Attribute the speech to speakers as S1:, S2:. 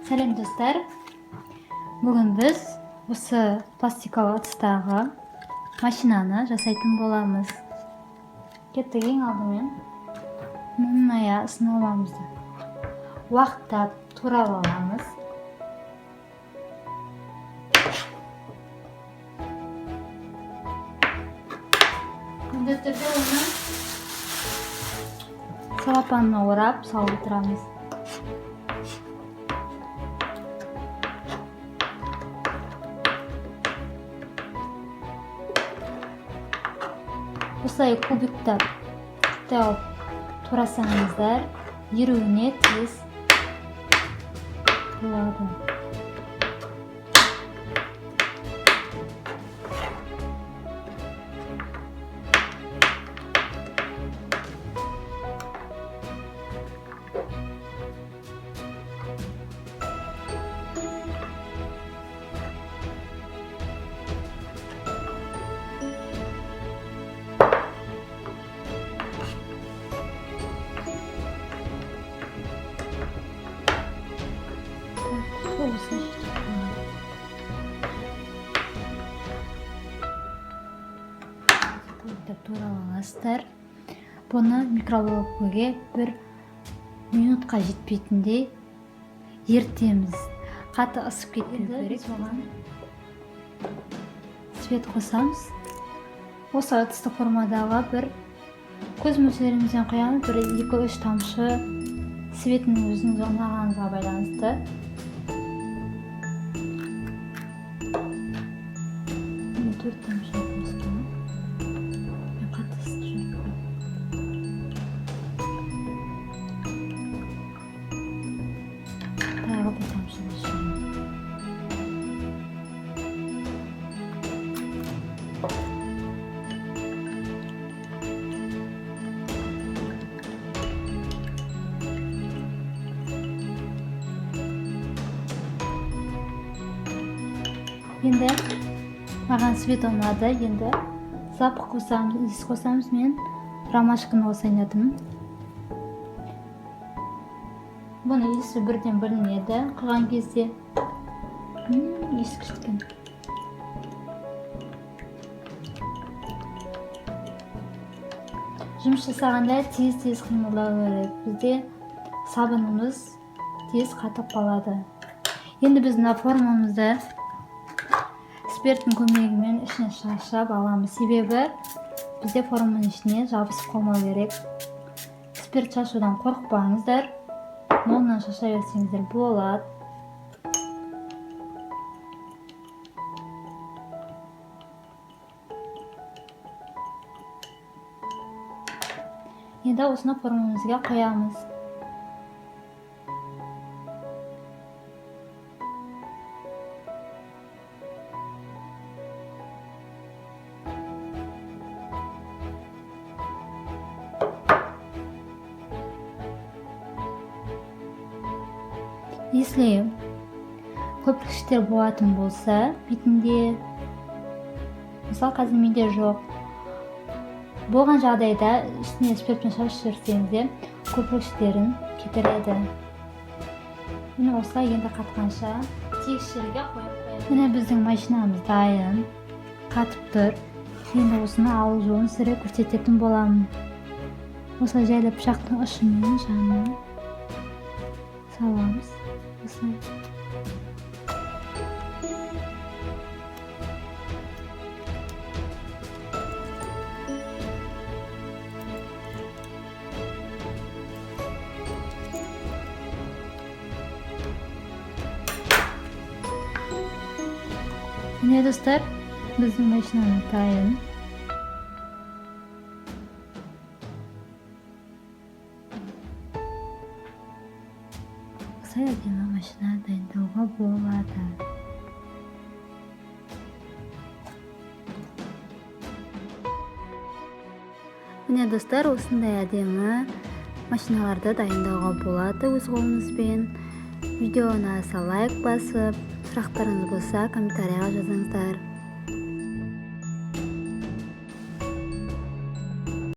S1: Сәлем достар. Бүгін біз осы пластикалы ыдыстағы машинаны жасайтын боламыз. Кеттік, ең алдымен мұная сынамамызды уақыттап турап аламыз. Міндетті түрде оны салапанына орап салып отырамыз. Осылай кубиктап турасаңыздар еруіне тез болады. Туралаңыздар. Бұны микроволновкаға 1 минутқа жетпейтіндей ертеміз. Қатты ысып кетпеу керек. Оған свет қосамыз. Осы ыдысты формадағы бір көз мөлшерімізден қоямыз. 1-2-3 тамшы светінің өзінің ұнағанға байланысты. Мен 4 тамшы қостым. Енді маған свет ұнады. Енді запах қосамыз, иіс қосамыз. Мен ромашканы қосайын. Бұны иісі бірден білінеді. Құйған кезде иіс күшті. Жұмыс жасағанда тез қимылдау керек. Бізде сабынымыз тез қатып қалады. Енді біз мына формамызды спирттің көмегімен ішіне шашап аламыз. Себебі бізде форманың ішіне жабысып қалмау керек. Спирт шашудан қорықпаңыздар. Молынан шаша берсеңіздер болады. Енді осыны формамызға қоямыз. Если көпіршіктер болатын болса, бетінде, мысалы қазір менде жоқ. Болған жағдайда үстіне спиртпен шашып жіберсеңіз, көпіршіктерін кетіреді. Міне осылай енді қатқанша тегіс жерге қойып қоямыз. Міне біздің машинамыз дайын, қатып тұр. Енді осыны алу жолын сізге көрсететін боламын. Осылай жайлы пышақтың ұшымен жанына саламыз. Міне достар, біздің машинаны дайын. Осылай әдемі машина дайындауға болады. Міне достар, осындай әдемі машиналарды дайындауға болады өз қолыңызбен. Видеоны аса лайк басып, сұрақтарыңыз болса комментарияға жазыңыздар.